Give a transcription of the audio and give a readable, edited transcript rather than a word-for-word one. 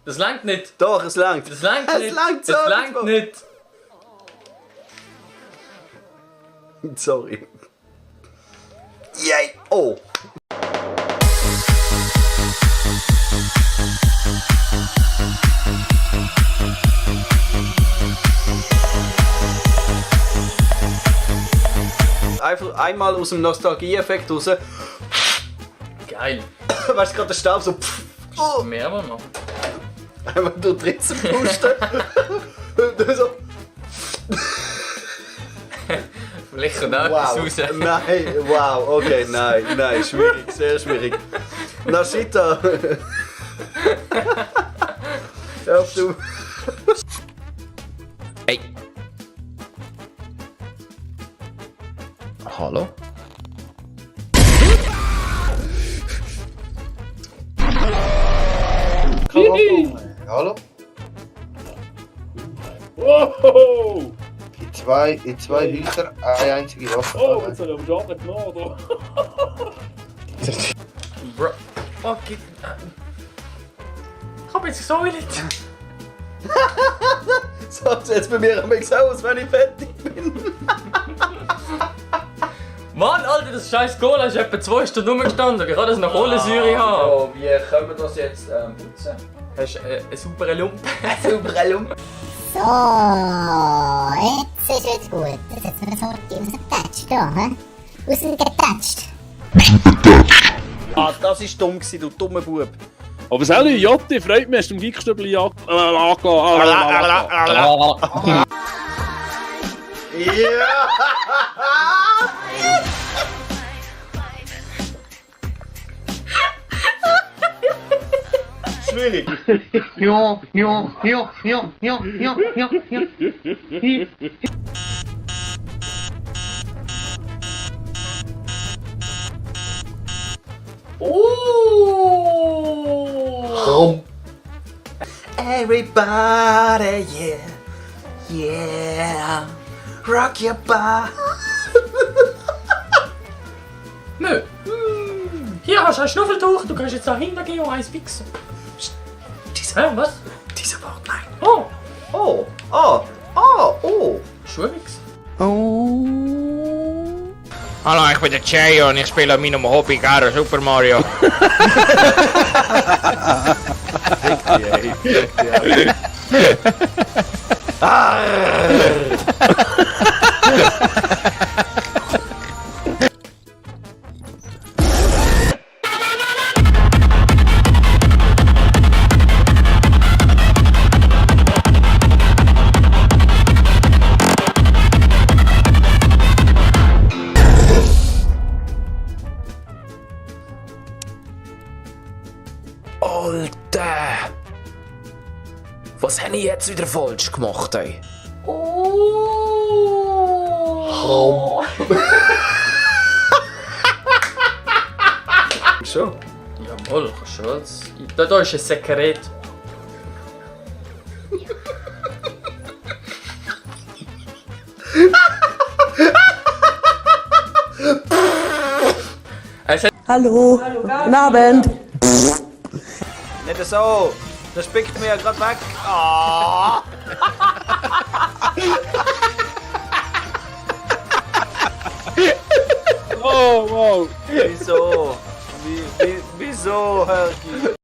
Das langt nicht. Doch, es langt. Das langt nicht. Es langt so. Das langt nicht. Sorry. Yay! Oh! Einfach einmal aus dem Nostalgie-Effekt raus. Geil. Weißt du, gerade der Staub so. Oh. Mehr aber noch. Einmal durch die Ritze pusten. Und dann so. Vielleicht kommt auch Wow. etwas raus. Nein, wow, okay, nein, schwierig, sehr schwierig. Nashita. Hör auf du. Hey. Hallo? Hallo? Wow! In zwei Häusern eine einzige Waffe. Oh, jetzt habe ich aber Schaden genommen. Bro. Okay. Ich hab jetzt gesäulet. So sieht's bei mir am aus, wenn ich fertig bin. Mann, Alter, das scheiß Cola ist etwa 2 Stunden rumgestanden. Ich kann das nach Kohlensäure haben. Oh, wie können wir das jetzt putzen? Hast du einen sauberen Lumpen? Sauberer Lump. So, jetzt ist es gut. Das hat mir so rausgetatscht hier, hä? Rausgetatscht. Ah, das war dumm, du dummer Bub. Aber Sally, Jotti, freut mich, hast du im Geekstübli Ja! Schwierig. Oh! Everybody, yeah, rock your body. Nö. Hier hast du ein Schnuffeltuch, du kannst jetzt da hingehen und eins fixen. Was? Dieser Wort, nein. Oh! Oh, oh, oh, oh. Schuhwix. Hallo, ich bin der Cheo und ich spiele an meinem Hobby gerne Super Mario. Alter! Was habe ich jetzt wieder falsch gemacht, ey? Oh! Schon. Jawohl, kannst du was. Da ist ein Sekret. Hallo, guten Abend. Nicht so. Das spickt mir ja gerade weg. Ah. Oh, wow! Wieso? Wieso, Hergi?